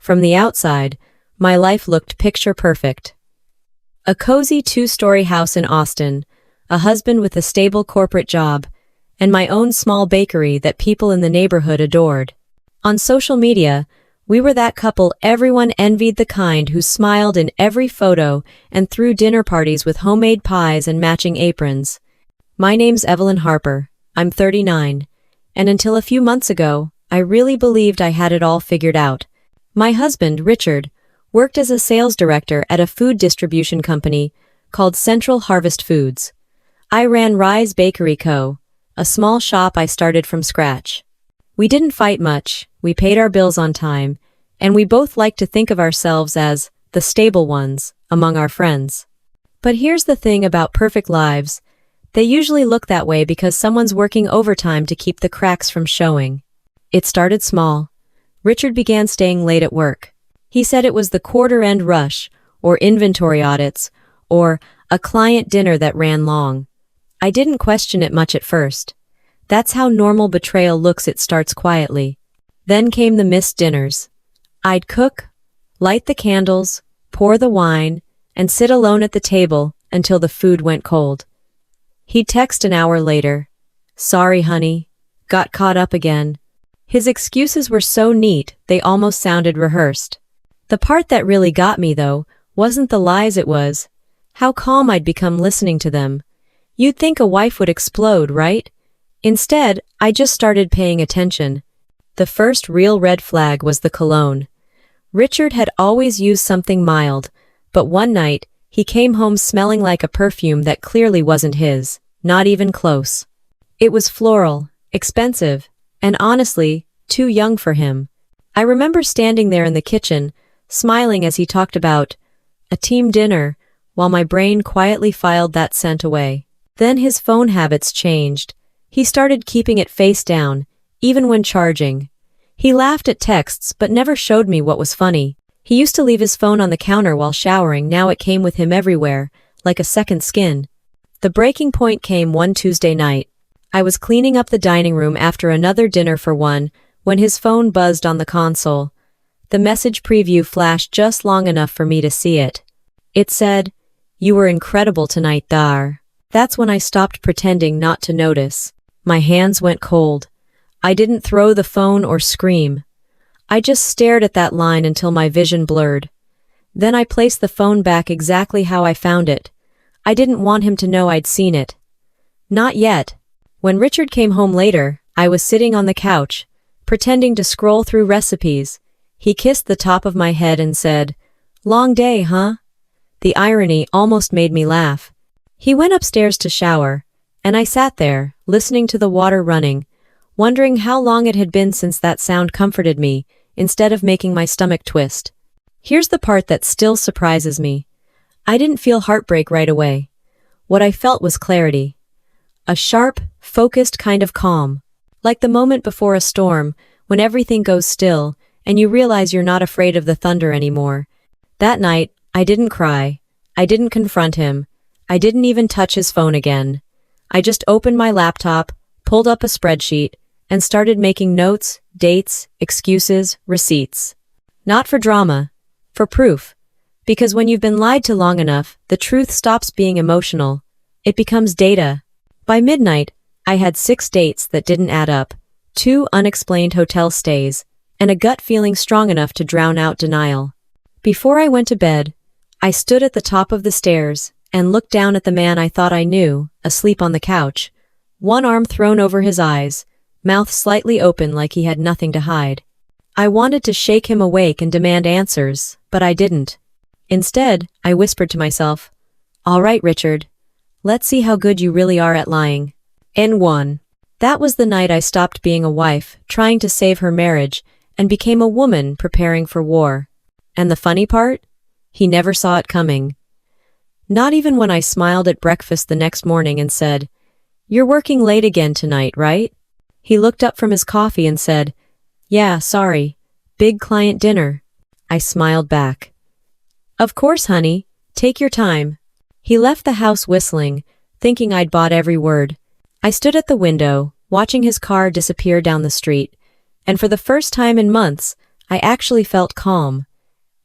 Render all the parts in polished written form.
From the outside, my life looked picture perfect. A cozy two-story house in Austin, a husband with a stable corporate job, and my own small bakery that people in the neighborhood adored. On social media, we were that couple everyone envied, the kind who smiled in every photo and threw dinner parties with homemade pies and matching aprons. My name's Evelyn Harper. I'm 39. And until a few months ago, I really believed I had it all figured out. My husband, Richard, worked as a sales director at a food distribution company called Central Harvest Foods. I ran Rise Bakery Co., a small shop I started from scratch. We didn't fight much, we paid our bills on time, and we both liked to think of ourselves as the stable ones among our friends. But here's the thing about perfect lives. They usually look that way because someone's working overtime to keep the cracks from showing. It started small. Richard began staying late at work. He said it was the quarter-end rush, or inventory audits, or a client dinner that ran long. I didn't question it much at first. That's how normal betrayal looks. It starts quietly. Then came the missed dinners. I'd cook, light the candles, pour the wine, and sit alone at the table until the food went cold. He'd text an hour later. "Sorry, honey. Got caught up again." His excuses were so neat, they almost sounded rehearsed. The part that really got me, though, wasn't the lies, it was how calm I'd become listening to them. You'd think a wife would explode, right? Instead, I just started paying attention. The first real red flag was the cologne. Richard had always used something mild, but one night, he came home smelling like a perfume that clearly wasn't his, not even close. It was floral, expensive, and honestly, too young for him. I remember standing there in the kitchen, smiling as he talked about a team dinner, while my brain quietly filed that scent away. Then his phone habits changed. He started keeping it face down, even when charging. He laughed at texts but never showed me what was funny. He used to leave his phone on the counter while showering. Now it came with him everywhere, like a second skin. The breaking point came one Tuesday night. I was cleaning up the dining room after another dinner for one, when his phone buzzed on the console. The message preview flashed just long enough for me to see it. It said, "You were incredible tonight, Dar." That's when I stopped pretending not to notice. My hands went cold. I didn't throw the phone or scream. I just stared at that line until my vision blurred. Then I placed the phone back exactly how I found it. I didn't want him to know I'd seen it. Not yet. When Richard came home later, I was sitting on the couch, pretending to scroll through recipes. He kissed the top of my head and said, "Long day, huh?" The irony almost made me laugh. He went upstairs to shower, and I sat there, listening to the water running, wondering how long it had been since that sound comforted me, instead of making my stomach twist. Here's the part that still surprises me. I didn't feel heartbreak right away. What I felt was clarity. A sharp, focused kind of calm. Like the moment before a storm, when everything goes still, and you realize you're not afraid of the thunder anymore. That night, I didn't cry. I didn't confront him. I didn't even touch his phone again. I just opened my laptop, pulled up a spreadsheet, and started making notes, dates, excuses, receipts. Not for drama, for proof. Because when you've been lied to long enough, the truth stops being emotional. It becomes data. By midnight, I had 6 dates that didn't add up, 2 unexplained hotel stays, and a gut feeling strong enough to drown out denial. Before I went to bed, I stood at the top of the stairs and looked down at the man I thought I knew, asleep on the couch, one arm thrown over his eyes, mouth slightly open like he had nothing to hide. I wanted to shake him awake and demand answers, but I didn't. Instead, I whispered to myself, "All right, Richard. Let's see how good you really are at lying." N1. That was the night I stopped being a wife, trying to save her marriage, and became a woman preparing for war. And the funny part? He never saw it coming. Not even when I smiled at breakfast the next morning and said, "You're working late again tonight, right?" He looked up from his coffee and said, "Yeah, sorry. Big client dinner." I smiled back. "Of course, honey. Take your time." He left the house whistling, thinking I'd bought every word. I stood at the window, watching his car disappear down the street, and for the first time in months, I actually felt calm.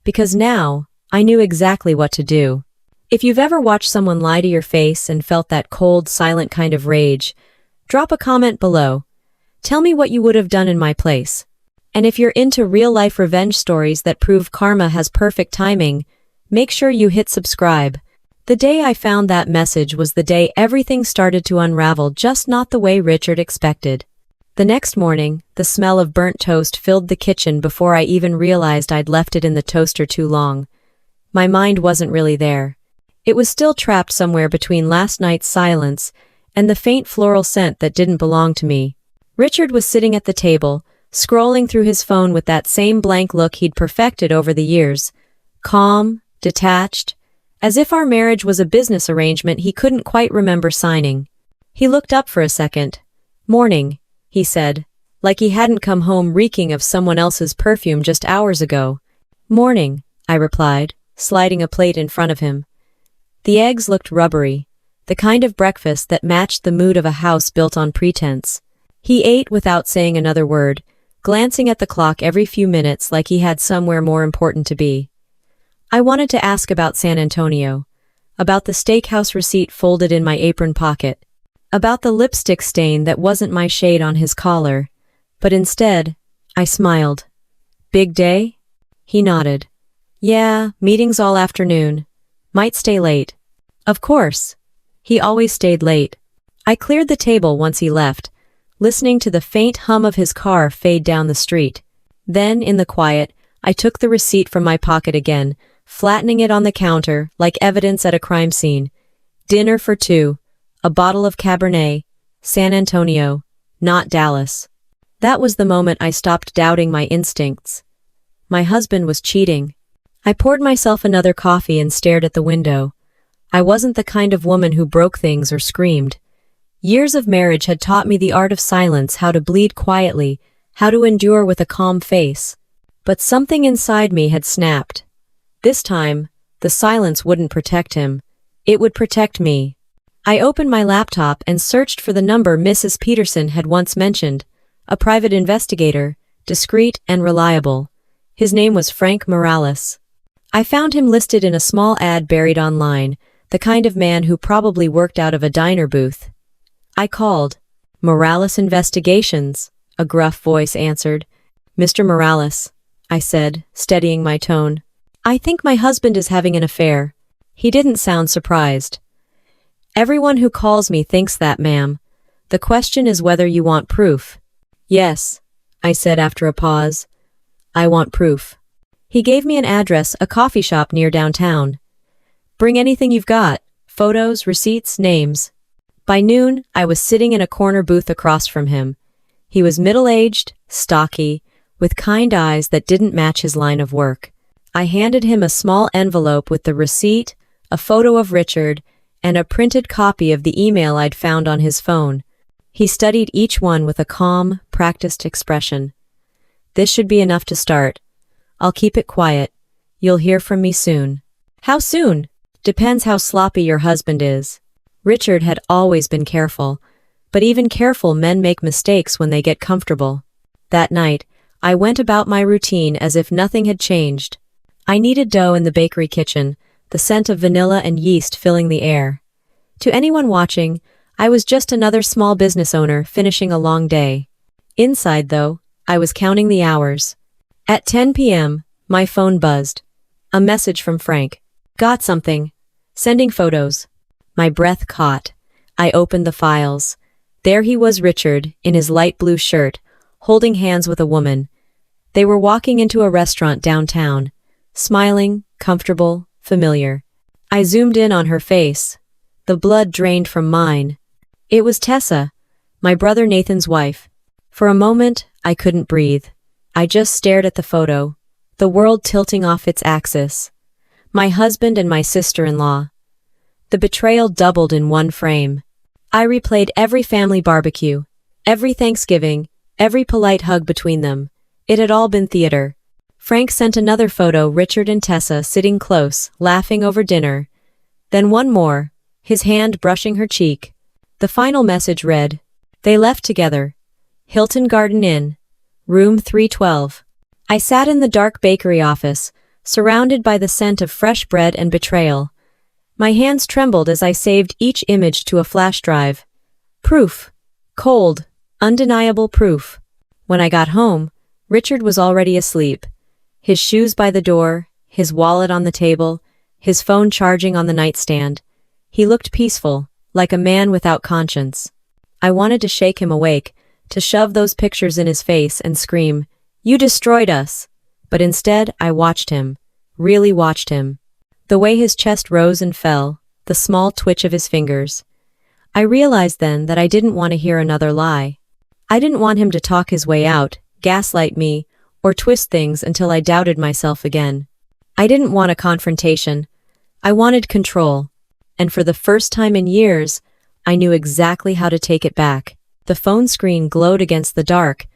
Because now, I knew exactly what to do. If you've ever watched someone lie to your face and felt that cold, silent kind of rage, drop a comment below. Tell me what you would have done in my place. And if you're into real-life revenge stories that prove karma has perfect timing, make sure you hit subscribe. The day I found that message was the day everything started to unravel, just not the way Richard expected. The next morning, the smell of burnt toast filled the kitchen before I even realized I'd left it in the toaster too long. My mind wasn't really there. It was still trapped somewhere between last night's silence and the faint floral scent that didn't belong to me. Richard was sitting at the table, scrolling through his phone with that same blank look he'd perfected over the years. Calm, detached, as if our marriage was a business arrangement he couldn't quite remember signing. He looked up for a second. "Morning," he said, like he hadn't come home reeking of someone else's perfume just hours ago. "Morning," I replied, sliding a plate in front of him. The eggs looked rubbery, the kind of breakfast that matched the mood of a house built on pretense. He ate without saying another word, glancing at the clock every few minutes like he had somewhere more important to be. I wanted to ask about San Antonio, about the steakhouse receipt folded in my apron pocket, about the lipstick stain that wasn't my shade on his collar, but instead, I smiled. "Big day?" He nodded. "Yeah, meetings all afternoon. Might stay late." Of course. He always stayed late. I cleared the table once he left, listening to the faint hum of his car fade down the street. Then, in the quiet, I took the receipt from my pocket again, flattening it on the counter like evidence at a crime scene. Dinner for two, a bottle of Cabernet, San Antonio, not Dallas. That was the moment I stopped doubting my instincts. My husband was cheating. I poured myself another coffee and stared at the window. I wasn't the kind of woman who broke things or screamed. Years of marriage had taught me the art of silence, how to bleed quietly, how to endure with a calm face. But something inside me had snapped. This time, the silence wouldn't protect him. It would protect me. I opened my laptop and searched for the number Mrs. Peterson had once mentioned, a private investigator, discreet and reliable. His name was Frank Morales. I found him listed in a small ad buried online, the kind of man who probably worked out of a diner booth. I called. "Morales Investigations," a gruff voice answered. "Mr. Morales," I said, steadying my tone. "I think my husband is having an affair." He didn't sound surprised. "Everyone who calls me thinks that, ma'am. The question is whether you want proof." "Yes," I said after a pause. "I want proof." He gave me an address, a coffee shop near downtown. "Bring anything you've got. Photos, receipts, names." By noon, I was sitting in a corner booth across from him. He was middle-aged, stocky, with kind eyes that didn't match his line of work. I handed him a small envelope with the receipt, a photo of Richard, and a printed copy of the email I'd found on his phone. He studied each one with a calm, practiced expression. "This should be enough to start. I'll keep it quiet. You'll hear from me soon." "How soon?" "Depends how sloppy your husband is." Richard had always been careful, but even careful men make mistakes when they get comfortable. That night, I went about my routine as if nothing had changed. I kneaded dough in the bakery kitchen, the scent of vanilla and yeast filling the air. To anyone watching, I was just another small business owner finishing a long day. Inside, though, I was counting the hours. At 10 p.m., my phone buzzed. A message from Frank. "Got something. Sending photos." My breath caught. I opened the files. There he was, Richard, in his light blue shirt, holding hands with a woman. They were walking into a restaurant downtown, smiling, comfortable, familiar. I zoomed in on her face. The blood drained from mine. It was Tessa, my brother Nathan's wife. For a moment, I couldn't breathe. I just stared at the photo, the world tilting off its axis. My husband and my sister-in-law. The betrayal doubled in one frame. I replayed every family barbecue, every Thanksgiving, every polite hug between them. It had all been theater. Frank sent another photo, Richard and Tessa sitting close, laughing over dinner. Then one more, his hand brushing her cheek. The final message read, "They left together. Hilton Garden Inn. Room 312. I sat in the dark bakery office, surrounded by the scent of fresh bread and betrayal. My hands trembled as I saved each image to a flash drive. Proof. Cold, undeniable proof. When I got home, Richard was already asleep. His shoes by the door, his wallet on the table, his phone charging on the nightstand. He looked peaceful, like a man without conscience. I wanted to shake him awake, to shove those pictures in his face and scream, "You destroyed us!" But instead, I watched him. Really watched him. The way his chest rose and fell, the small twitch of his fingers. I realized then that I didn't want to hear another lie. I didn't want him to talk his way out, gaslight me, or twist things until I doubted myself again. I didn't want a confrontation. I wanted control. And for the first time in years, I knew exactly how to take it back. The phone screen glowed against the dark.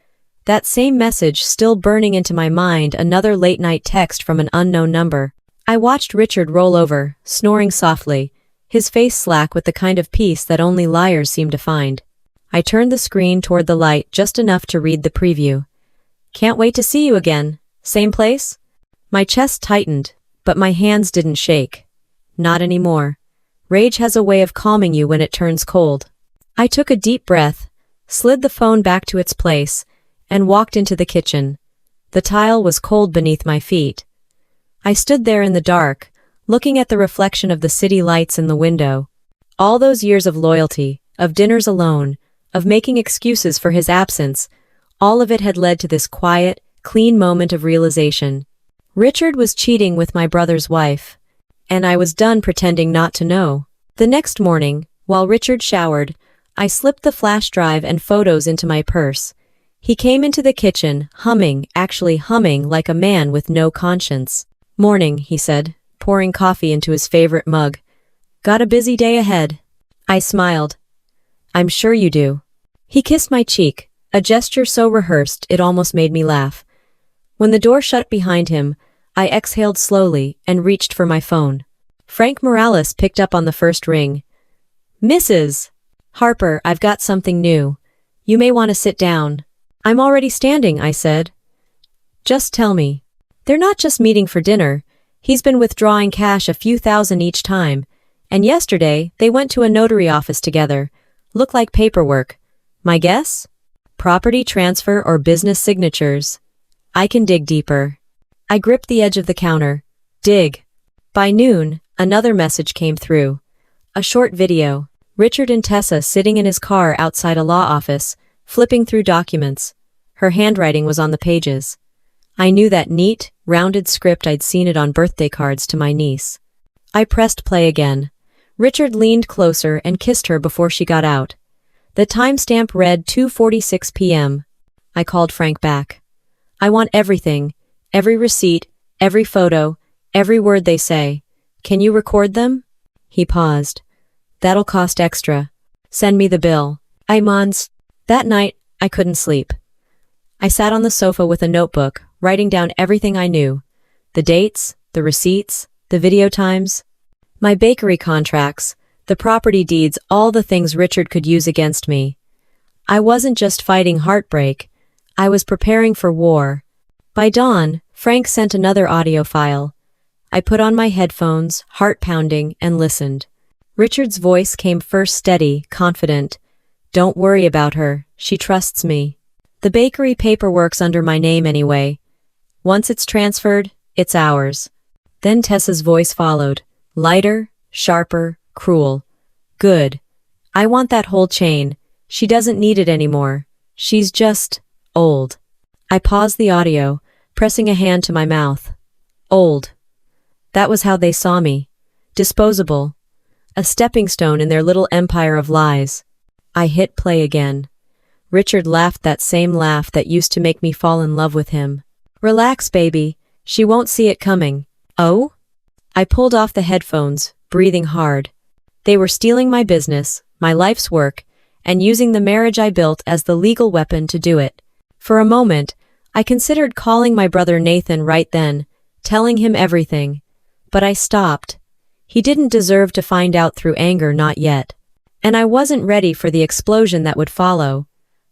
That same message still burning into my mind, another late-night text from an unknown number. I watched Richard roll over, snoring softly, his face slack with the kind of peace that only liars seem to find. I turned the screen toward the light just enough to read the preview. "Can't wait to see you again. Same place?" My chest tightened, but my hands didn't shake. Not anymore. Rage has a way of calming you when it turns cold. I took a deep breath, slid the phone back to its place, and walked into the kitchen. The tile was cold beneath my feet. I stood there in the dark, looking at the reflection of the city lights in the window. All those years of loyalty, of dinners alone, of making excuses for his absence, all of it had led to this quiet, clean moment of realization. Richard was cheating with my brother's wife, and I was done pretending not to know. The next morning, while Richard showered, I slipped the flash drive and photos into my purse. He came into the kitchen, actually humming like a man with no conscience. "Morning," he said, pouring coffee into his favorite mug. "Got a busy day ahead." I smiled. "I'm sure you do." He kissed my cheek, a gesture so rehearsed it almost made me laugh. When the door shut behind him, I exhaled slowly and reached for my phone. Frank Morales picked up on the first ring. "Mrs. Harper, I've got something new. You may want to sit down." "I'm already standing," I said. "Just tell me." "They're not just meeting for dinner. He's been withdrawing cash a few thousand each time, and yesterday they went to a notary office together. Looked like paperwork. My guess? Property transfer or business signatures. I can dig deeper." I gripped the edge of the counter. Dig. By noon, another message came through. A short video. Richard and Tessa sitting in his car outside a law office, flipping through documents. Her handwriting was on the pages. I knew that neat, rounded script. I'd seen it on birthday cards to my niece. I pressed play again. Richard leaned closer and kissed her before she got out. The timestamp read 2:46 p.m. I called Frank back. "I want everything. Every receipt, every photo, every word they say. Can you record them?" He paused. "That'll cost extra. Send me the bill." That night, I couldn't sleep. I sat on the sofa with a notebook, writing down everything I knew. The dates, the receipts, the video times, my bakery contracts, the property deeds, all the things Richard could use against me. I wasn't just fighting heartbreak. I was preparing for war. By dawn, Frank sent another audio file. I put on my headphones, heart pounding, and listened. Richard's voice came first, steady, confident. "Don't worry about her. She trusts me. The bakery paperwork's under my name anyway. Once it's transferred, it's ours." Then Tessa's voice followed. Lighter, sharper, cruel. "Good. I want that whole chain. She doesn't need it anymore. She's just old." I paused the audio, pressing a hand to my mouth. Old. That was how they saw me. Disposable. A stepping stone in their little empire of lies. I hit play again. Richard laughed, that same laugh that used to make me fall in love with him. "Relax, baby. She won't see it coming." "Oh?" I pulled off the headphones, breathing hard. They were stealing my business, my life's work, and using the marriage I built as the legal weapon to do it. For a moment, I considered calling my brother Nathan right then, telling him everything. But I stopped. He didn't deserve to find out through anger, not yet. And I wasn't ready for the explosion that would follow.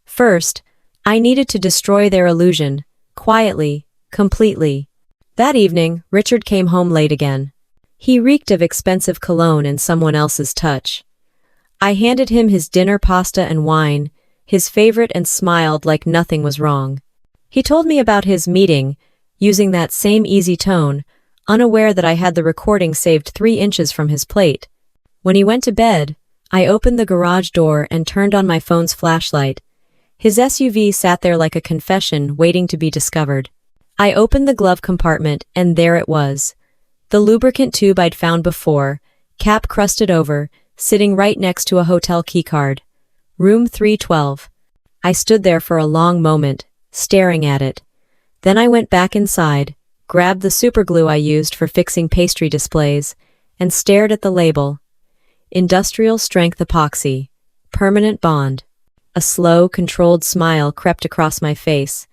First, I needed to destroy their illusion, quietly, Completely. That evening, Richard came home late again. He reeked of expensive cologne and someone else's touch. I handed him his dinner pasta and wine, his favorite, and smiled like nothing was wrong. He told me about his meeting, using that same easy tone, unaware that I had the recording saved 3 inches from his plate. When he went to bed, I opened the garage door and turned on my phone's flashlight. His SUV sat there like a confession waiting to be discovered. I opened the glove compartment and there it was. The lubricant tube I'd found before, cap crusted over, sitting right next to a hotel keycard. Room 312. I stood there for a long moment, staring at it. Then I went back inside, grabbed the superglue I used for fixing pastry displays, and stared at the label. Industrial strength epoxy. Permanent bond. A slow, controlled smile crept across my face.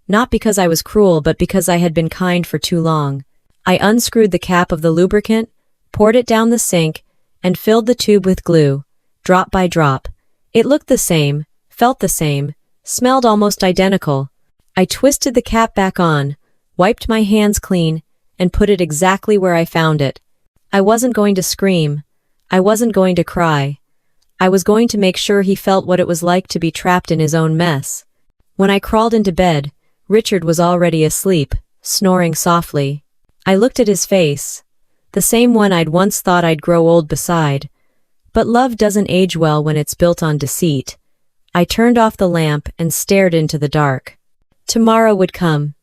Not because I was cruel, but because I had been kind for too long. I unscrewed the cap of the lubricant, poured it down the sink, and filled the tube with glue, drop by drop. It looked the same, felt the same, smelled almost identical. I twisted the cap back on, wiped my hands clean, and put it exactly where I found it. I wasn't going to scream. I wasn't going to cry. I was going to make sure he felt what it was like to be trapped in his own mess. When I crawled into bed, Richard was already asleep, snoring softly. I looked at his face, the same one I'd once thought I'd grow old beside. But love doesn't age well when it's built on deceit. I turned off the lamp and stared into the dark. Tomorrow would come,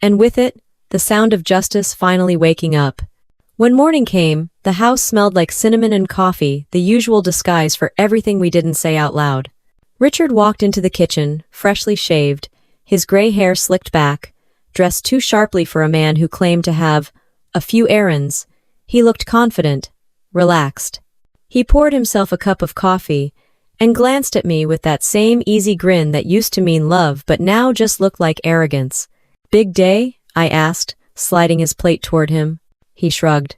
and with it, the sound of justice finally waking up. When morning came, the house smelled like cinnamon and coffee, the usual disguise for everything we didn't say out loud. Richard walked into the kitchen, freshly shaved, his gray hair slicked back, dressed too sharply for a man who claimed to have a few errands. He looked confident, relaxed. He poured himself a cup of coffee and glanced at me with that same easy grin that used to mean love but now just looked like arrogance. "Big day?" I asked, sliding his plate toward him. He shrugged.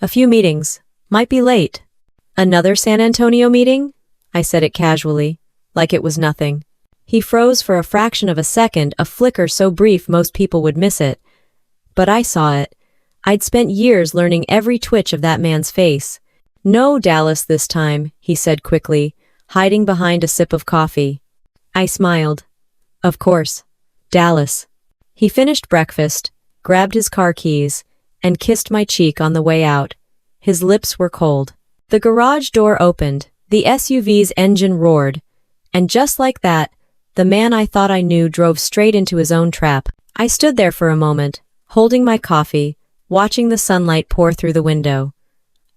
"A few meetings. Might be late." "Another San Antonio meeting?" I said it casually, like it was nothing. He froze for a fraction of a second, a flicker so brief most people would miss it. But I saw it. I'd spent years learning every twitch of that man's face. "No Dallas this time," he said quickly, hiding behind a sip of coffee. I smiled. "Of course. Dallas." He finished breakfast, grabbed his car keys, and kissed my cheek on the way out. His lips were cold. The garage door opened, the SUV's engine roared, and just like that, the man I thought I knew drove straight into his own trap. I stood there for a moment, holding my coffee, watching the sunlight pour through the window.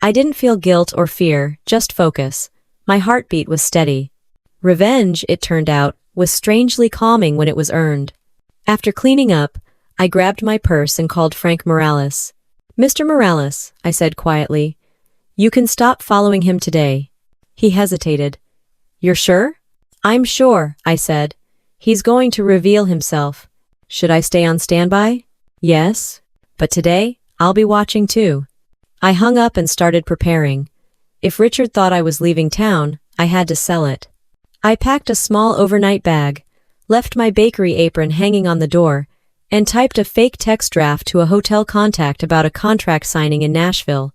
I didn't feel guilt or fear, just focus. My heartbeat was steady. Revenge, it turned out, was strangely calming when it was earned. After cleaning up, I grabbed my purse and called Frank Morales. "Mr. Morales," I said quietly, "you can stop following him today." He hesitated. "You're sure?" "I'm sure," I said. "He's going to reveal himself." "Should I stay on standby?" "Yes. But today, I'll be watching too." I hung up and started preparing. If Richard thought I was leaving town, I had to sell it. I packed a small overnight bag, left my bakery apron hanging on the door, and typed a fake text draft to a hotel contact about a contract signing in Nashville.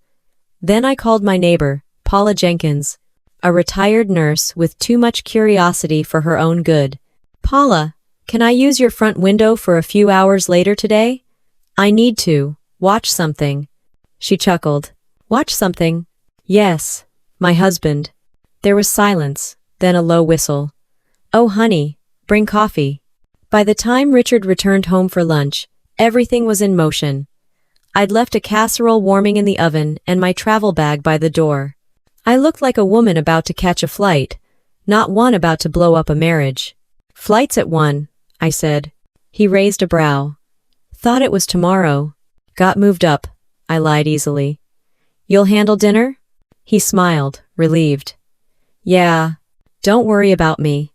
Then I called my neighbor, Paula Jenkins, a retired nurse with too much curiosity for her own good. "Paula, can I use your front window for a few hours later today? I need to watch something." She chuckled. "Watch something?" "Yes, my husband." There was silence, then a low whistle. "Oh, honey, bring coffee." By the time Richard returned home for lunch, everything was in motion. I'd left a casserole warming in the oven and my travel bag by the door. I looked like a woman about to catch a flight, not one about to blow up a marriage. "Flight's at 1, I said. He raised a brow. "Thought it was tomorrow." "Got moved up," I lied easily. "You'll handle dinner?" He smiled, relieved. "Yeah, don't worry about me."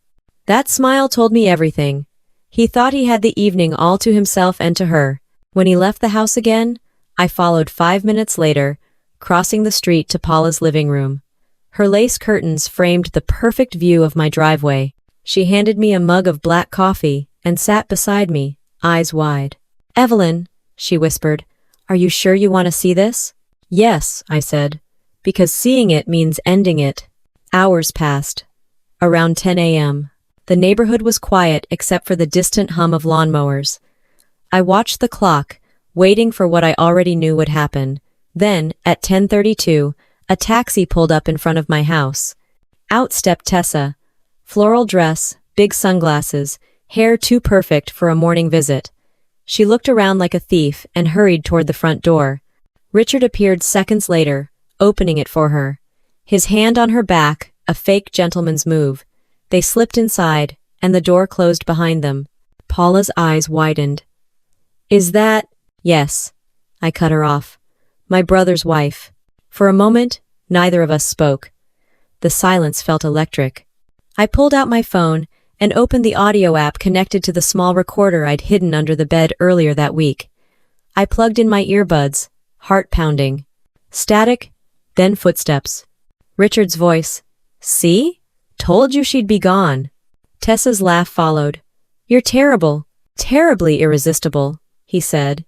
That smile told me everything. He thought he had the evening all to himself and to her. When he left the house again, I followed 5 minutes later, crossing the street to Paula's living room. Her lace curtains framed the perfect view of my driveway. She handed me a mug of black coffee and sat beside me, eyes wide. Evelyn, she whispered, are you sure you want to see this? Yes, I said, because seeing it means ending it. Hours passed. Around 10 a.m. The neighborhood was quiet except for the distant hum of lawnmowers. I watched the clock, waiting for what I already knew would happen. Then, at 10:32, a taxi pulled up in front of my house. Out stepped Tessa. Floral dress, big sunglasses, hair too perfect for a morning visit. She looked around like a thief and hurried toward the front door. Richard appeared seconds later, opening it for her. His hand on her back, a fake gentleman's move. They slipped inside, and the door closed behind them. Paula's eyes widened. Is that— Yes. I cut her off. My brother's wife. For a moment, neither of us spoke. The silence felt electric. I pulled out my phone and opened the audio app connected to the small recorder I'd hidden under the bed earlier that week. I plugged in my earbuds, heart pounding. Static, then footsteps. Richard's voice. See? Told you she'd be gone. Tessa's laugh followed. You're terrible, terribly irresistible, he said.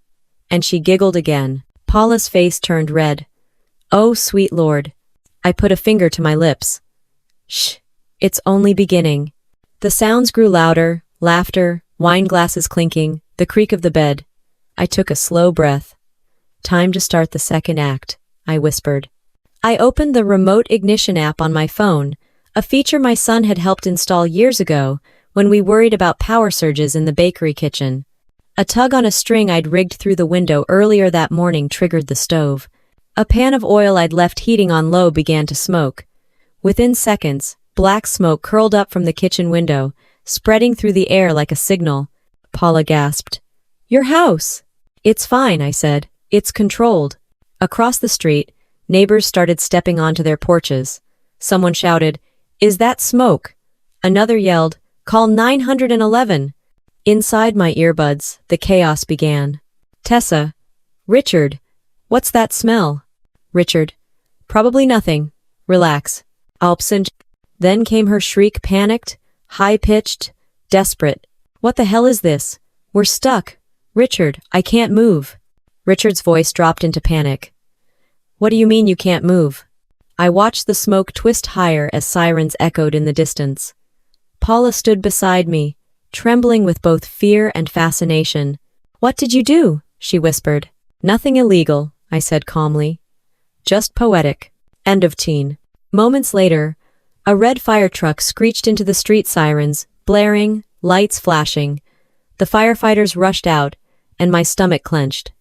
And she giggled again. Paula's face turned red. Oh, sweet Lord. I put a finger to my lips. Shh, it's only beginning. The sounds grew louder, laughter, wine glasses clinking, the creak of the bed. I took a slow breath. Time to start the second act, I whispered. I opened the remote ignition app on my phone, a feature my son had helped install years ago when we worried about power surges in the bakery kitchen. A tug on a string I'd rigged through the window earlier that morning triggered the stove. A pan of oil I'd left heating on low began to smoke. Within seconds, black smoke curled up from the kitchen window, spreading through the air like a signal. Paula gasped. Your house! It's fine, I said. It's controlled. Across the street, neighbors started stepping onto their porches. Someone shouted, Is that smoke? Another yelled, Call 911. Inside my earbuds, the chaos began. Tessa. Richard. What's that smell? Richard. Probably nothing. Relax. Alpsend. Then came her shriek, panicked, high-pitched, desperate. What the hell is this? We're stuck. Richard, I can't move. Richard's voice dropped into panic. What do you mean you can't move? I watched the smoke twist higher as sirens echoed in the distance. Paula stood beside me, trembling with both fear and fascination. What did you do? She whispered. Nothing illegal, I said calmly. Just poetic. End of teen. Moments later, a red Firetruck screeched into the street sirens, blaring, lights flashing. The firefighters rushed out, and my stomach clenched.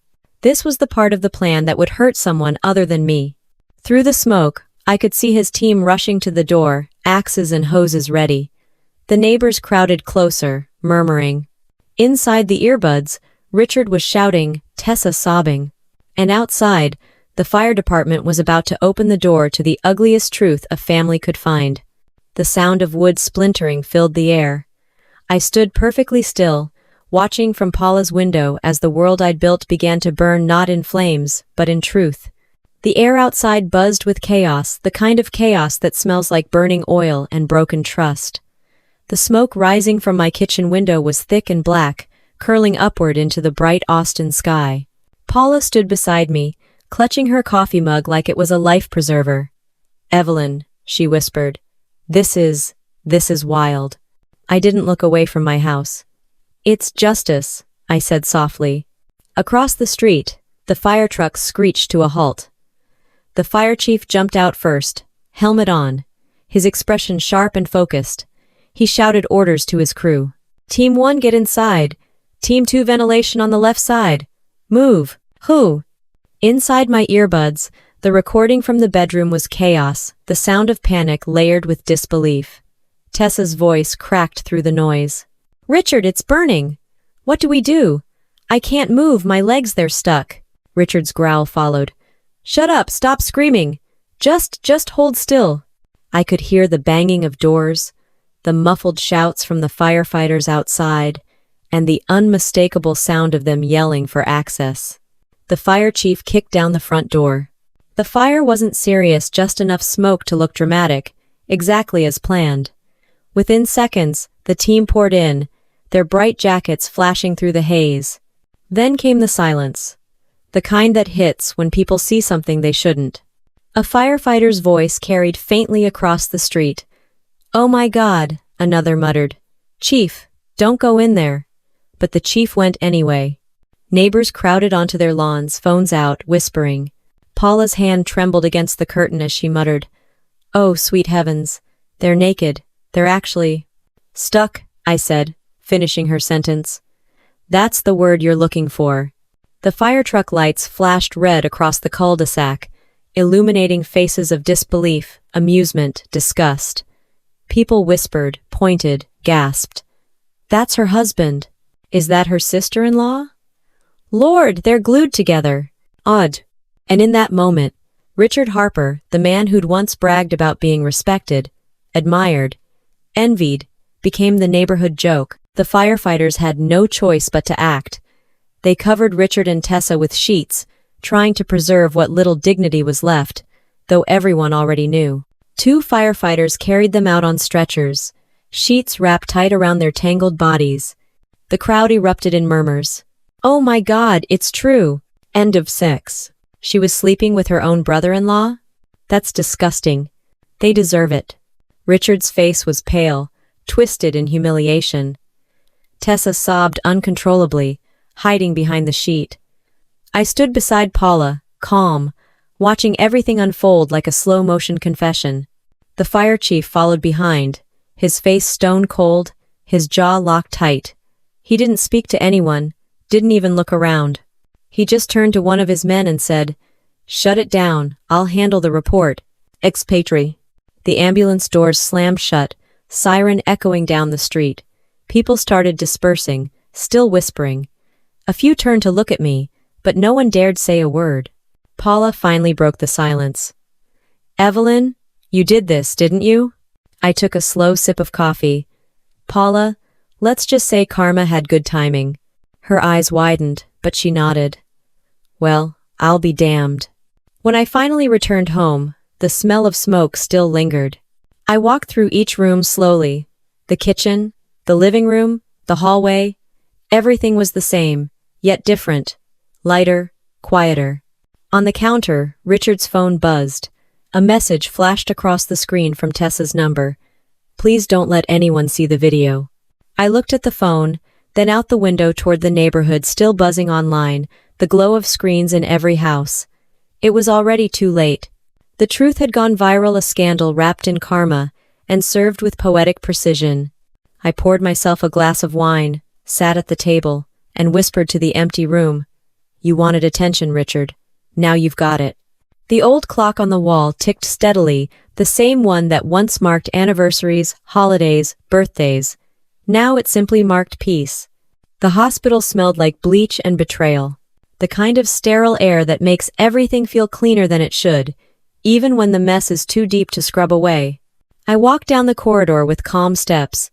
This was the part of the plan that would hurt someone other than me. Through the smoke, I could see his team rushing to the door, axes and hoses ready. The neighbors crowded closer, murmuring. Inside the earbuds, Richard was shouting, Tessa sobbing. And outside, the fire department was about to open the door to the ugliest truth a family could find. The sound of wood splintering filled the air. I stood perfectly still, watching from Paula's window as the world I'd built began to burn not in flames, but in truth. The air outside buzzed with chaos, the kind of chaos that smells like burning oil and broken trust. The smoke rising from my kitchen window was thick and black, curling upward into the bright Austin sky. Paula stood beside me, clutching her coffee mug like it was a life preserver. Evelyn, she whispered, this is wild. I didn't look away from my house. It's justice, I said softly. Across the street, the fire truck screeched to a halt. The fire chief jumped out first, helmet on, his expression sharp and focused. He shouted orders to his crew. Team 1 get inside. Team 2 ventilation on the left side. Move. Who? Inside my earbuds, the recording from the bedroom was chaos, the sound of panic layered with disbelief. Tessa's voice cracked through the noise. Richard, it's burning. What do we do? I can't move, my legs, they're stuck. Richard's growl followed. Shut up, stop screaming. Just hold still. I could hear the banging of doors, the muffled shouts from the firefighters outside, and the unmistakable sound of them yelling for access. The fire chief kicked down the front door. The fire wasn't serious, just enough smoke to look dramatic, exactly as planned. Within seconds, the team poured in, their bright jackets flashing through the haze. Then came the silence. The kind that hits when people see something they shouldn't. A firefighter's voice carried faintly across the street. "Oh my God," another muttered. "Chief, don't go in there." But the chief went anyway. Neighbors crowded onto their lawns, phones out, whispering. Paula's hand trembled against the curtain as she muttered, "Oh, sweet heavens. They're naked. They're actually—" "Stuck," I said, finishing her sentence. "That's the word you're looking for." The Firetruck lights flashed red across the cul-de-sac, illuminating faces of disbelief, amusement, disgust. People whispered, pointed, gasped. "That's her husband. Is that her sister-in-law? Lord, they're glued together." Odd. And in that moment, Richard Harper, the man who'd once bragged about being respected, admired, envied, became the neighborhood joke. The firefighters had no choice but to act. They covered Richard and Tessa with sheets, trying to preserve what little dignity was left, though everyone already knew. 2 firefighters carried them out on stretchers, sheets wrapped tight around their tangled bodies. The crowd erupted in murmurs. "Oh my God, it's true. End of 6. She was sleeping with her own brother-in-law? That's disgusting. They deserve it." Richard's face was pale, twisted in humiliation. Tessa sobbed uncontrollably, hiding behind the sheet. I stood beside Paula, calm, watching everything unfold like a slow-motion confession. The fire chief followed behind, his face stone-cold, his jaw locked tight. He didn't speak to anyone, didn't even look around. He just turned to one of his men and said, "Shut it down, I'll handle the report. Expatry." The ambulance doors slammed shut, siren echoing down the street. People started dispersing, still whispering. A few turned to look at me, but no one dared say a word. Paula finally broke the silence. "Evelyn, you did this, didn't you?" I took a slow sip of coffee. "Paula, let's just say karma had good timing." Her eyes widened, but she nodded. "Well, I'll be damned." When I finally returned home, the smell of smoke still lingered. I walked through each room slowly. The kitchen, the living room, the hallway. Everything was the same, yet different. Lighter, quieter. On the counter, Richard's phone buzzed. A message flashed across the screen from Tessa's number. "Please don't let anyone see the video." I looked at the phone, then out the window toward the neighborhood still buzzing online, the glow of screens in every house. It was already too late. The truth had gone viral, a scandal wrapped in karma, and served with poetic precision. I poured myself a glass of wine, sat at the table, and whispered to the empty room, "You wanted attention, Richard. Now you've got it." The old clock on the wall ticked steadily, the same one that once marked anniversaries, holidays, birthdays. Now it simply marked peace. The hospital smelled like bleach and betrayal. The kind of sterile air that makes everything feel cleaner than it should, even when the mess is too deep to scrub away. I walked down the corridor with calm steps,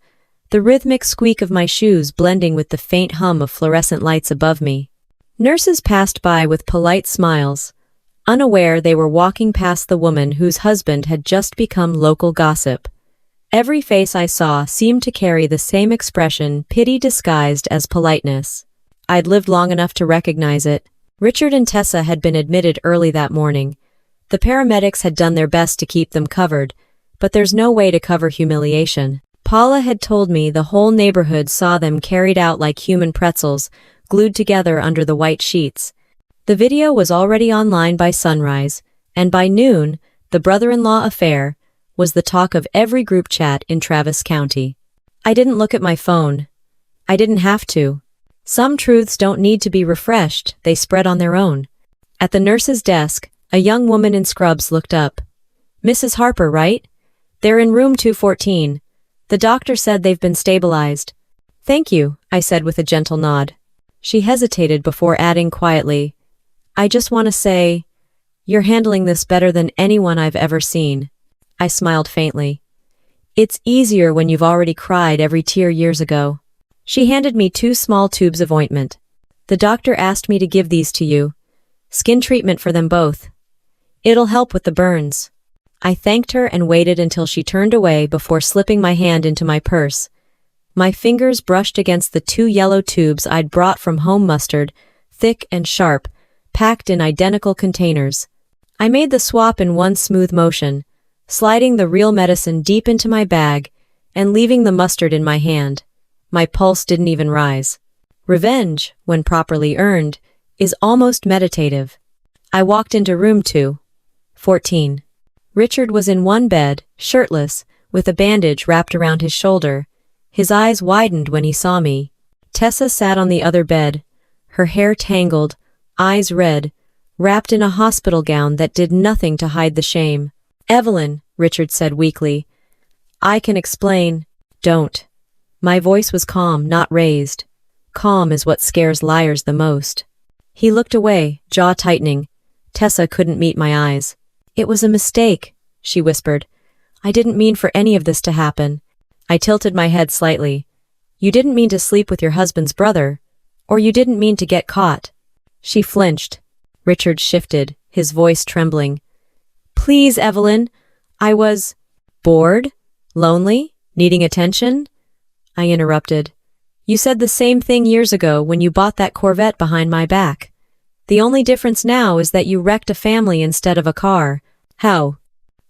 the rhythmic squeak of my shoes blending with the faint hum of fluorescent lights above me. Nurses passed by with polite smiles, unaware they were walking past the woman whose husband had just become local gossip. Every face I saw seemed to carry the same expression, pity disguised as politeness. I'd lived long enough to recognize it. Richard and Tessa had been admitted early that morning. The paramedics had done their best to keep them covered, but there's no way to cover humiliation. Paula had told me the whole neighborhood saw them carried out like human pretzels, glued together under the white sheets. The video was already online by sunrise, and by noon, the brother-in-law affair was the talk of every group chat in Travis County. I didn't look at my phone. I didn't have to. Some truths don't need to be refreshed, they spread on their own. At the nurse's desk, a young woman in scrubs looked up. "Mrs. Harper, right? They're in room 214. The doctor said they've been stabilized." "Thank you," I said with a gentle nod. She hesitated before adding quietly, "I just want to say, you're handling this better than anyone I've ever seen." I smiled faintly. "It's easier when you've already cried every tear years ago." She handed me 2 small tubes of ointment. "The doctor asked me to give these to you. Skin treatment for them both. It'll help with the burns." I thanked her and waited until she turned away before slipping my hand into my purse. My fingers brushed against the 2 yellow tubes I'd brought from Home Mustard, thick and sharp, packed in identical containers. I made the swap in one smooth motion, sliding the real medicine deep into my bag and leaving the mustard in my hand. My pulse didn't even rise. Revenge, when properly earned, is almost meditative. I walked into room 214. Richard was in one bed, shirtless, with a bandage wrapped around his shoulder. His eyes widened when he saw me. Tessa sat on the other bed, her hair tangled, eyes red, wrapped in a hospital gown that did nothing to hide the shame. "Evelyn," Richard said weakly. "I can explain." "Don't." My voice was calm, not raised. Calm is what scares liars the most. He looked away, jaw tightening. Tessa couldn't meet my eyes. "It was a mistake," she whispered. "I didn't mean for any of this to happen." I tilted my head slightly. "You didn't mean to sleep with your husband's brother, or you didn't mean to get caught." She flinched. Richard shifted, his voice trembling. "Please, Evelyn. I was bored? Lonely? Needing attention?" I interrupted. "You said the same thing years ago when you bought that Corvette behind my back. The only difference now is that you wrecked a family instead of a car." "How?"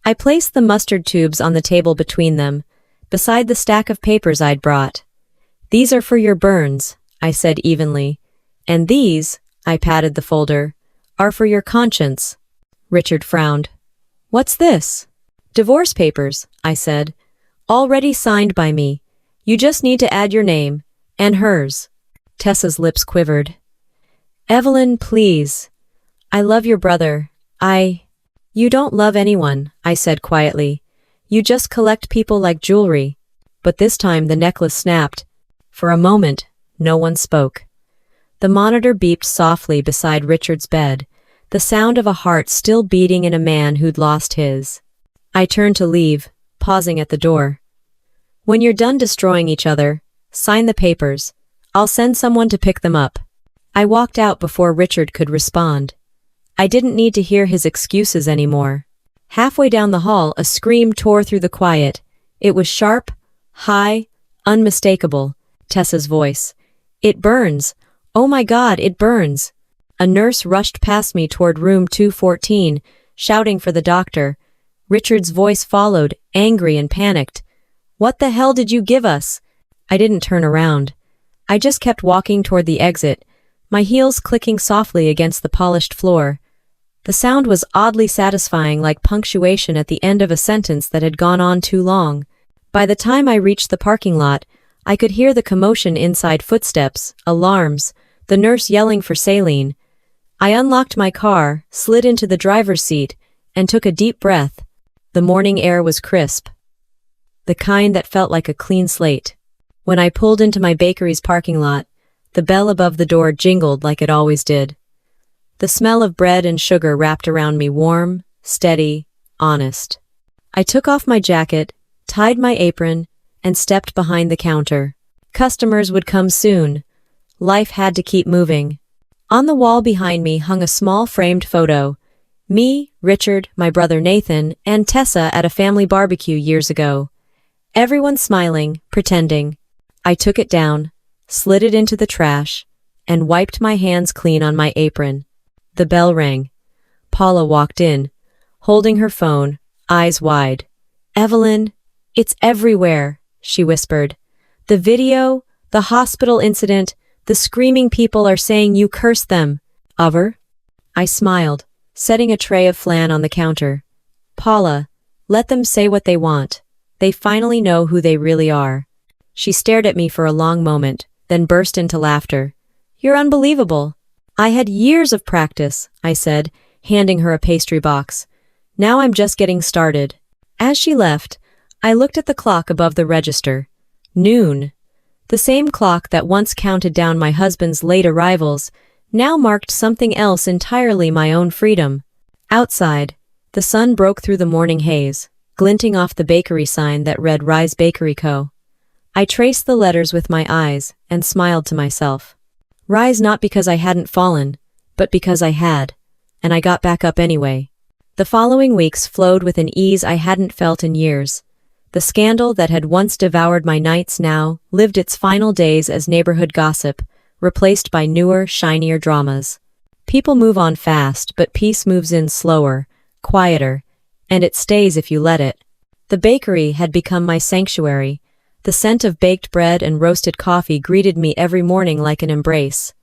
I placed the mustard tubes on the table between them, beside the stack of papers I'd brought. "These are for your burns," I said evenly. "And these," I patted the folder, "are for your conscience." Richard frowned. "What's this?" "Divorce papers," I said. "Already signed by me. You just need to add your name, and hers." Tessa's lips quivered. "Evelyn, please. I love your brother. You don't love anyone," I said quietly. "You just collect people like jewelry." But this time the necklace snapped. For a moment, no one spoke. The monitor beeped softly beside Richard's bed, the sound of a heart still beating in a man who'd lost his. I turned to leave, pausing at the door. "When you're done destroying each other, sign the papers. I'll send someone to pick them up." I walked out before Richard could respond. I didn't need to hear his excuses anymore. Halfway down the hall, a scream tore through the quiet. It was sharp, high, unmistakable. Tessa's voice. "It burns. Oh my God, it burns." A nurse rushed past me toward room 214, shouting for the doctor. Richard's voice followed, angry and panicked. "What the hell did you give us?" I didn't turn around. I just kept walking toward the exit, my heels clicking softly against the polished floor. The sound was oddly satisfying, like punctuation at the end of a sentence that had gone on too long. By the time I reached the parking lot, I could hear the commotion inside: footsteps, alarms, the nurse yelling for saline. I unlocked my car, slid into the driver's seat, and took a deep breath. The morning air was crisp, the kind that felt like a clean slate. When I pulled into my bakery's parking lot, the bell above the door jingled like it always did. The smell of bread and sugar wrapped around me, warm, steady, honest. I took off my jacket, tied my apron, and stepped behind the counter. Customers would come soon. Life had to keep moving. On the wall behind me hung a small framed photo. Me, Richard, my brother Nathan, and Tessa at a family barbecue years ago. Everyone smiling, pretending. I took it down, slid it into the trash, and wiped my hands clean on my apron. The bell rang. Paula walked in, holding her phone, eyes wide. "Evelyn, it's everywhere," she whispered. "The video, the hospital incident, the screaming people are saying you cursed them." "Over?" I smiled, setting a tray of flan on the counter. "Paula, let them say what they want. They finally know who they really are." She stared at me for a long moment, then burst into laughter. "You're unbelievable." "I had years of practice," I said, handing her a pastry box. "Now I'm just getting started." As she left, I looked at the clock above the register. Noon. The same clock that once counted down my husband's late arrivals now marked something else entirely: my own freedom. Outside, the sun broke through the morning haze, glinting off the bakery sign that read Rise Bakery Co. I traced the letters with my eyes and smiled to myself. Rise, not because I hadn't fallen, but because I had, and I got back up anyway. The following weeks flowed with an ease I hadn't felt in years. The scandal that had once devoured my nights now lived its final days as neighborhood gossip, replaced by newer, shinier dramas. People move on fast, but peace moves in slower, quieter, and it stays if you let it. The bakery had become my sanctuary. The scent of baked bread and roasted coffee greeted me every morning like an embrace.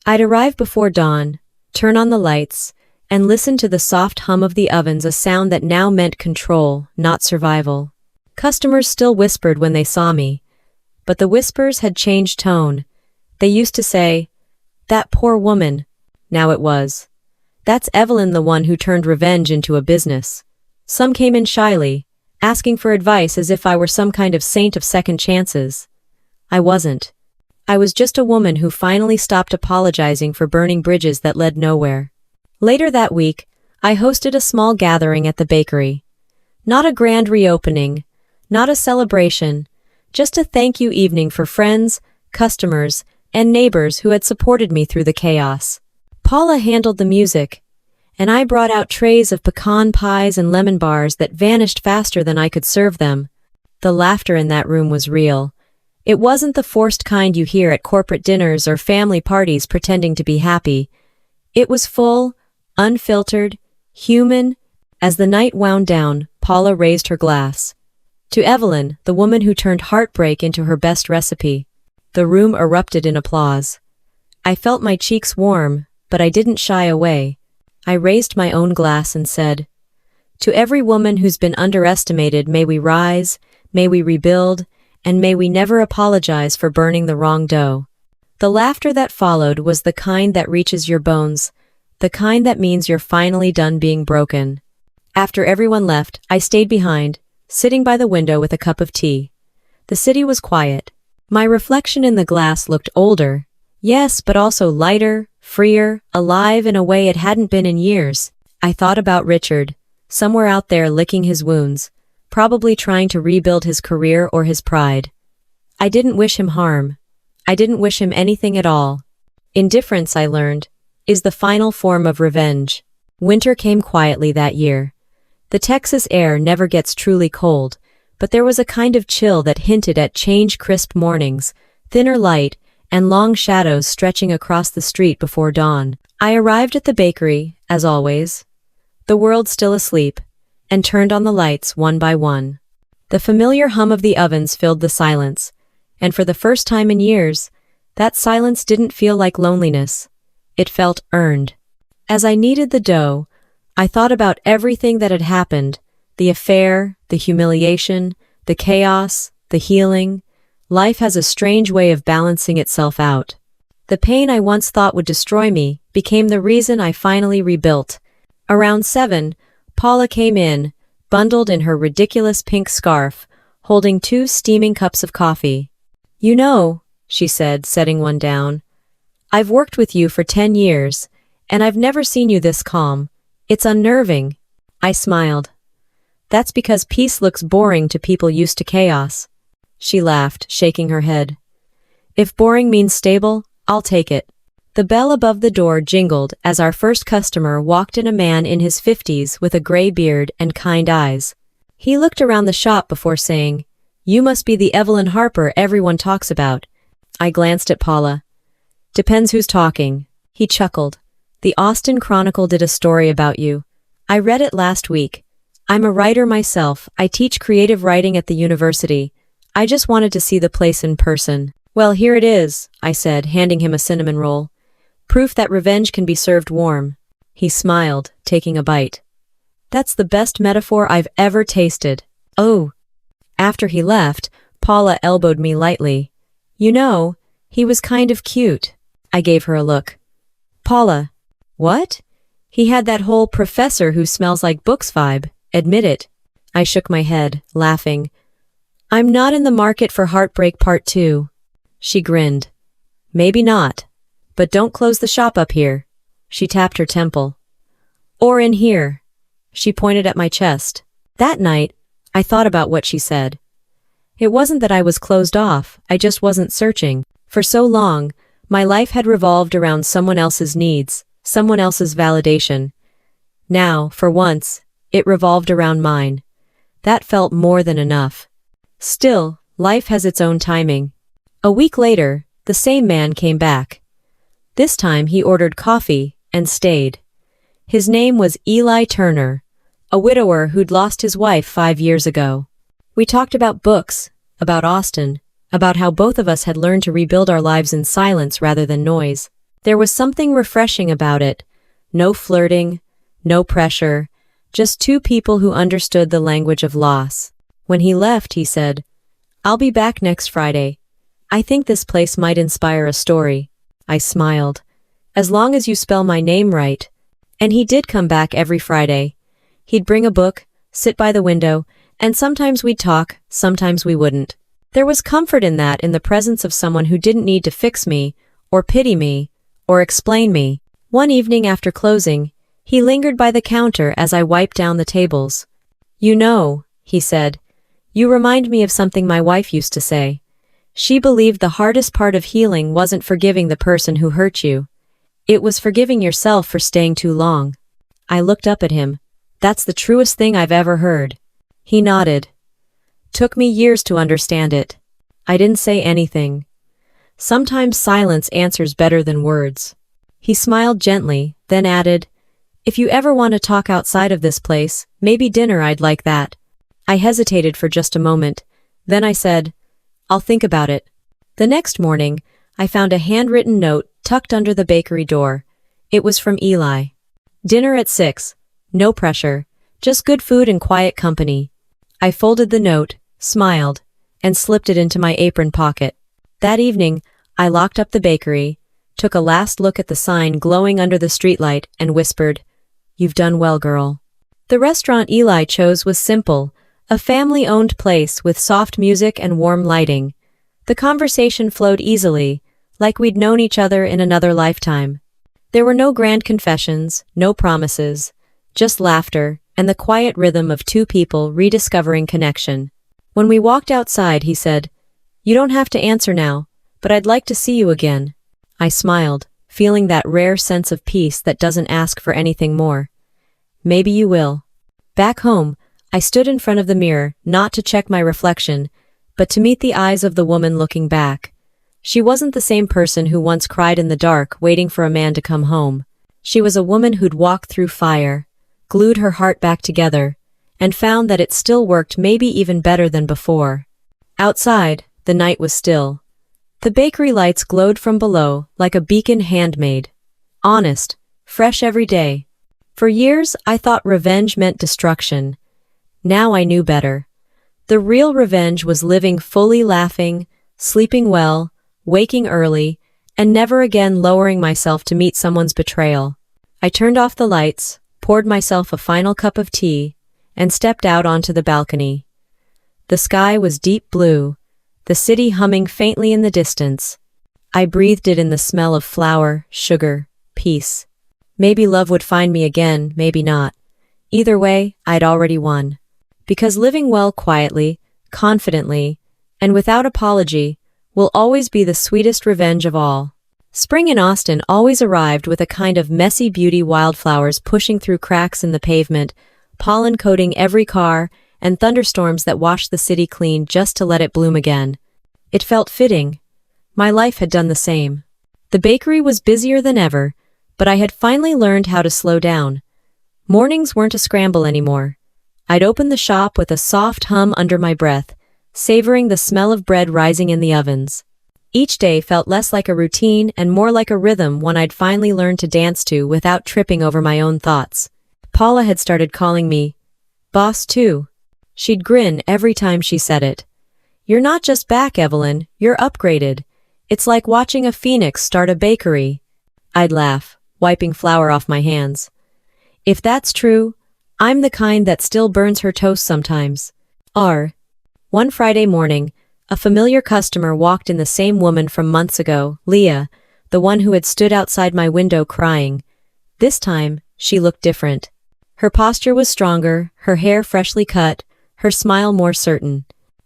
I'd arrive before dawn, turn on the lights, and listen to the soft hum of the ovens, a sound that now meant control, not survival. Customers still whispered when they saw me, but the whispers had changed tone. They used to say, "That poor woman." Now it was, "That's Evelyn, the one who turned revenge into a business." Some came in shyly, asking for advice as if I were some kind of saint of second chances. I wasn't. I was just a woman who finally stopped apologizing for burning bridges that led nowhere. Later that week, I hosted a small gathering at the bakery. Not a grand reopening, not a celebration, just a thank you evening for friends, customers, and neighbors who had supported me through the chaos. Paula handled the music, and I brought out trays of pecan pies and lemon bars that vanished faster than I could serve them. The laughter in that room was real. It wasn't the forced kind you hear at corporate dinners or family parties pretending to be happy. It was full, unfiltered, human. As the night wound down, Paula raised her glass. To Evelyn, the woman who turned heartbreak into her best recipe. The room erupted in applause. I felt my cheeks warm, but I didn't shy away. I raised my own glass and said, "To every woman who's been underestimated, may we rise, may we rebuild, and may we never apologize for burning the wrong dough." The laughter that followed was the kind that reaches your bones, the kind that means you're finally done being broken. After everyone left, I stayed behind, sitting by the window with a cup of tea. The city was quiet. My reflection in the glass looked older, yes, but also lighter, freer, alive in a way it hadn't been in years. I thought about Richard, somewhere out there licking his wounds, probably trying to rebuild his career or his pride. I didn't wish him harm. I didn't wish him anything at all. Indifference, I learned, is the final form of revenge. Winter came quietly that year. The Texas air never gets truly cold, but there was a kind of chill that hinted at change. Crisp mornings, thinner light, and long shadows stretching across the street before dawn. I arrived at the bakery, as always, the world still asleep, and turned on the lights one by one. The familiar hum of the ovens filled the silence, and for the first time in years, that silence didn't feel like loneliness. It felt earned. As I kneaded the dough, I thought about everything that had happened, the affair, the humiliation, the chaos, the healing. Life has a strange way of balancing itself out. The pain I once thought would destroy me became the reason I finally rebuilt. Around 7, Paula came in, bundled in her ridiculous pink scarf, holding 2 steaming cups of coffee. "You know," she said, setting one down, "I've worked with you for 10 years, and I've never seen you this calm. It's unnerving." I smiled. "That's because peace looks boring to people used to chaos." She laughed, shaking her head. "If boring means stable, I'll take it." The bell above the door jingled as our first customer walked in, a man in his 50s with a gray beard and kind eyes. He looked around the shop before saying, "You must be the Evelyn Harper everyone talks about." I glanced at Paula. "Depends who's talking." He chuckled. "The Austin Chronicle did a story about you. I read it last week. I'm a writer myself. I teach creative writing at the university. I just wanted to see the place in person." "Well, here it is," I said, handing him a cinnamon roll. "Proof that revenge can be served warm." He smiled, taking a bite. "That's the best metaphor I've ever tasted." "Oh." After he left, Paula elbowed me lightly. "You know, he was kind of cute." I gave her a look. "Paula." "What?" "He had that whole professor who smells like books vibe. Admit it." I shook my head, laughing. "I'm not in the market for Heartbreak Part 2. She grinned. "Maybe not. But don't close the shop up here." She tapped her temple. "Or in here." She pointed at my chest. That night, I thought about what she said. It wasn't that I was closed off, I just wasn't searching. For so long, my life had revolved around someone else's needs, someone else's validation. Now, for once, it revolved around mine. That felt more than enough. Still, life has its own timing. A week later, the same man came back. This time he ordered coffee and stayed. His name was Eli Turner, a widower who'd lost his wife 5 years ago. We talked about books, about Austin, about how both of us had learned to rebuild our lives in silence rather than noise. There was something refreshing about it. No flirting, no pressure, just two people who understood the language of loss. When he left, he said, "I'll be back next Friday. I think this place might inspire a story." I smiled. "As long as you spell my name right." And he did come back every Friday. He'd bring a book, sit by the window, and sometimes we'd talk, sometimes we wouldn't. There was comfort in that, in the presence of someone who didn't need to fix me, or pity me, or explain me. One evening after closing, he lingered by the counter as I wiped down the tables. "You know," he said, "you remind me of something my wife used to say. She believed the hardest part of healing wasn't forgiving the person who hurt you. It was forgiving yourself for staying too long." I looked up at him. "That's the truest thing I've ever heard." He nodded. Took me years to understand it. I didn't say anything. Sometimes silence answers better than words. He smiled gently, then added, "If you ever want to talk outside of this place, maybe dinner, I'd like that." I hesitated for just a moment. Then I said, "I'll think about it." The next morning, I found a handwritten note tucked under the bakery door. It was from Eli. "Dinner at 6. No pressure. Just good food and quiet company." I folded the note, smiled, and slipped it into my apron pocket. That evening, I locked up the bakery, took a last look at the sign glowing under the streetlight, and whispered, "You've done well, girl." The restaurant Eli chose was simple, a family-owned place with soft music and warm lighting. The conversation flowed easily, like we'd known each other in another lifetime. There were no grand confessions, no promises, just laughter and the quiet rhythm of two people rediscovering connection. When we walked outside, he said, "You don't have to answer now, but I'd like to see you again." I smiled, feeling that rare sense of peace that doesn't ask for anything more. "Maybe you will." Back home, I stood in front of the mirror, not to check my reflection, but to meet the eyes of the woman looking back. She wasn't the same person who once cried in the dark, waiting for a man to come home. She was a woman who'd walked through fire, glued her heart back together, and found that it still worked, maybe even better than before. Outside, the night was still. The bakery lights glowed from below like a beacon handmade. Honest, fresh every day. For years, I thought revenge meant destruction. Now I knew better. The real revenge was living fully, laughing, sleeping well, waking early, and never again lowering myself to meet someone's betrayal. I turned off the lights, poured myself a final cup of tea, and stepped out onto the balcony. The sky was deep blue, the city humming faintly in the distance. I breathed it in, the smell of flour, sugar, peace. Maybe love would find me again, maybe not. Either way, I'd already won. Because living well, quietly, confidently, and without apology will always be the sweetest revenge of all. Spring in Austin always arrived with a kind of messy beauty, wildflowers pushing through cracks in the pavement, pollen coating every car, and thunderstorms that washed the city clean just to let it bloom again. It felt fitting. My life had done the same. The bakery was busier than ever, but I had finally learned how to slow down. Mornings weren't a scramble anymore. I'd open the shop with a soft hum under my breath, savoring the smell of bread rising in the ovens. Each day felt less like a routine and more like a rhythm, one I'd finally learned to dance to without tripping over my own thoughts. Paula had started calling me boss too. She'd grin every time she said it. "You're not just back, Evelyn, you're upgraded. It's like watching a phoenix start a bakery." I'd laugh, wiping flour off my hands. If that's true, I'm the kind that still burns her toast sometimes. One Friday morning, a familiar customer walked in, the same woman from months ago, Leah, the one who had stood outside my window crying. This time, she looked different. Her posture was stronger, her hair freshly cut, her smile more certain.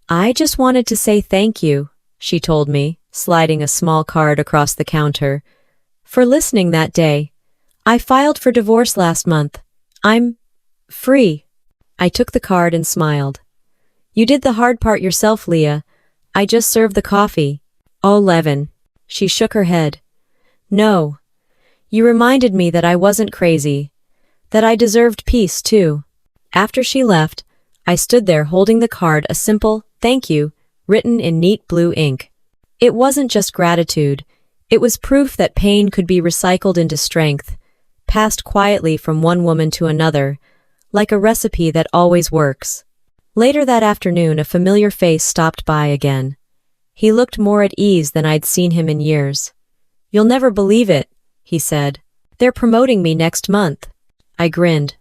"I just wanted to say thank you," she told me, sliding a small card across the counter, "for listening that day. I filed for divorce last month. I'm free." I took the card and smiled. "You did the hard part yourself, Leah. I just served the coffee." "Oh, Levin." She shook her head. "No, You reminded me that I wasn't crazy, that I deserved peace too. After she left, I stood there holding the card, a simple thank you, written in neat blue ink. It wasn't just gratitude, it was proof that pain could be recycled into strength, passed quietly from one woman to another, like a recipe that always works. Later that afternoon, a familiar face stopped by again. He looked more at ease than I'd seen him in years. "You'll never believe it," he said. "They're promoting me next month." I grinned.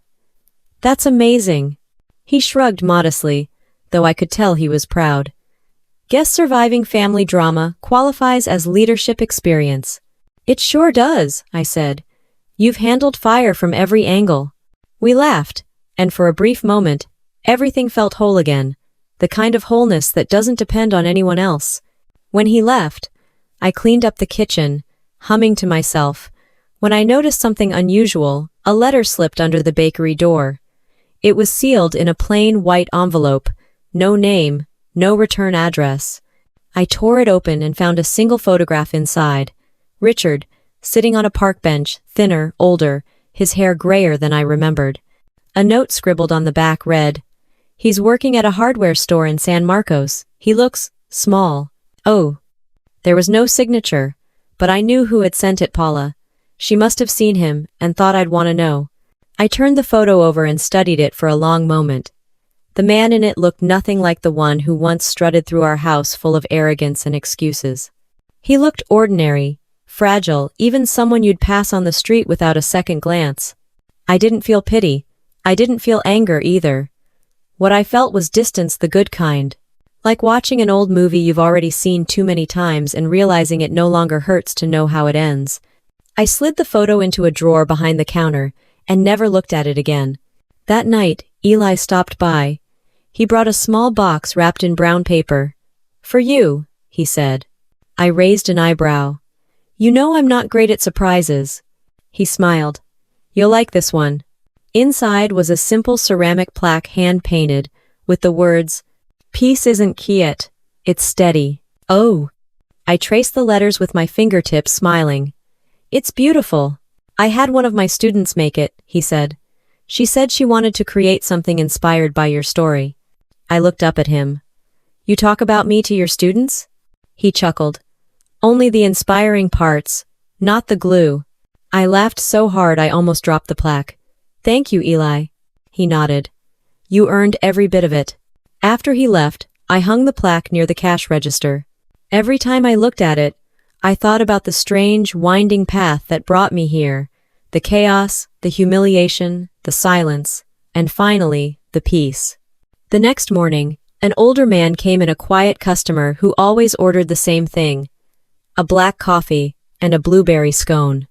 "That's amazing." He shrugged modestly, though I could tell he was proud. "Guess surviving family drama qualifies as leadership experience." "It sure does," I said. "You've handled fire from every angle." We laughed, and for a brief moment, everything felt whole again, the kind of wholeness that doesn't depend on anyone else. When he left, I cleaned up the kitchen, humming to myself, when I noticed something unusual. A letter slipped under the bakery door. It was sealed in a plain white envelope, no name, no return address. I tore it open and found a single photograph inside. Richard, sitting on a park bench, thinner, older, his hair grayer than I remembered. A note scribbled on the back read, "He's working at a hardware store in San Marcos. He looks small." Oh. There was no signature, but I knew who had sent it, Paula. She must have seen him and thought I'd want to know. I turned the photo over and studied it for a long moment. The man in it looked nothing like the one who once strutted through our house full of arrogance and excuses. He looked ordinary, fragile, even someone you'd pass on the street without a second glance. I didn't feel pity. I didn't feel anger either. What I felt was distance, the good kind. Like watching an old movie you've already seen too many times and realizing it no longer hurts to know how it ends. I slid the photo into a drawer behind the counter and never looked at it again. That night, Eli stopped by. He brought a small box wrapped in brown paper. "For you," he said. I raised an eyebrow. "You know I'm not great at surprises." He smiled. "You'll like this one." Inside was a simple ceramic plaque hand-painted, with the words, "Peace isn't quiet, it's steady." Oh! I traced the letters with my fingertips, smiling. "It's beautiful. I had one of my students make it," he said. "She said she wanted to create something inspired by your story." I looked up at him. "You talk about me to your students?" He chuckled. "Only the inspiring parts, not the glue." I laughed so hard I almost dropped the plaque. "Thank you, Eli." He nodded. "You earned every bit of it." After he left, I hung the plaque near the cash register. Every time I looked at it, I thought about the strange, winding path that brought me here, the chaos, the humiliation, the silence, and finally, the peace. The next morning, an older man came in, a quiet customer who always ordered the same thing, a black coffee and a blueberry scone.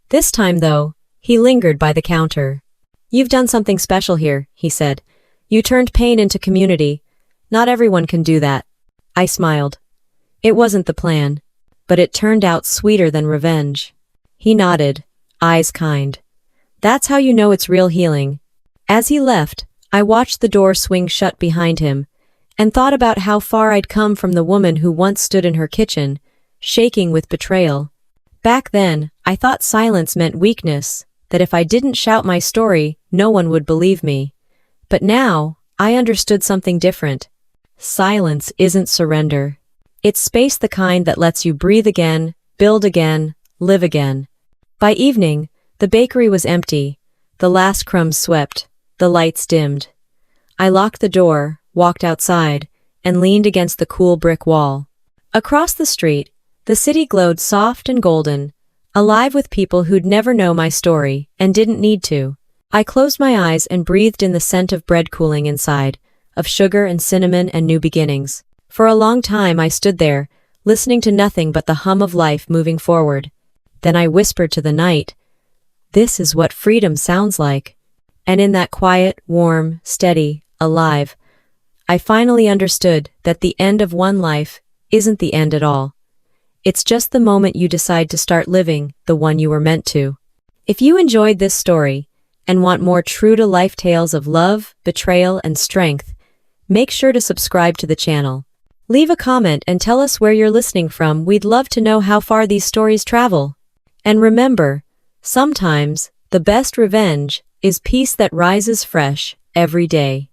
This time, though, he lingered by the counter. "You've done something special here," he said. "You turned pain into community. Not everyone can do that." I smiled. It wasn't the plan, but it turned out sweeter than revenge. He nodded, eyes kind. "That's how you know it's real healing." As he left, I watched the door swing shut behind him, and thought about how far I'd come from the woman who once stood in her kitchen, shaking with betrayal. Back then, I thought silence meant weakness, that if I didn't shout my story, no one would believe me. But now, I understood something different. Silence isn't surrender. It's space, the kind that lets you breathe again, build again, live again. By evening, the bakery was empty, the last crumbs swept, the lights dimmed. I locked the door, walked outside, and leaned against the cool brick wall. Across the street, the city glowed soft and golden, alive with people who'd never know my story and didn't need to. I closed my eyes and breathed in the scent of bread cooling inside, of sugar and cinnamon and new beginnings. For a long time I stood there, listening to nothing but the hum of life moving forward. Then I whispered to the night, "This is what freedom sounds like." And in that quiet, warm, steady, alive, I finally understood that the end of one life isn't the end at all. It's just the moment you decide to start living the one you were meant to. If you enjoyed this story and want more true-to-life tales of love, betrayal, and strength, make sure to subscribe to the channel. Leave a comment and tell us where you're listening from. We'd love to know how far these stories travel. And remember, Sometimes, the best revenge is peace that rises fresh every day.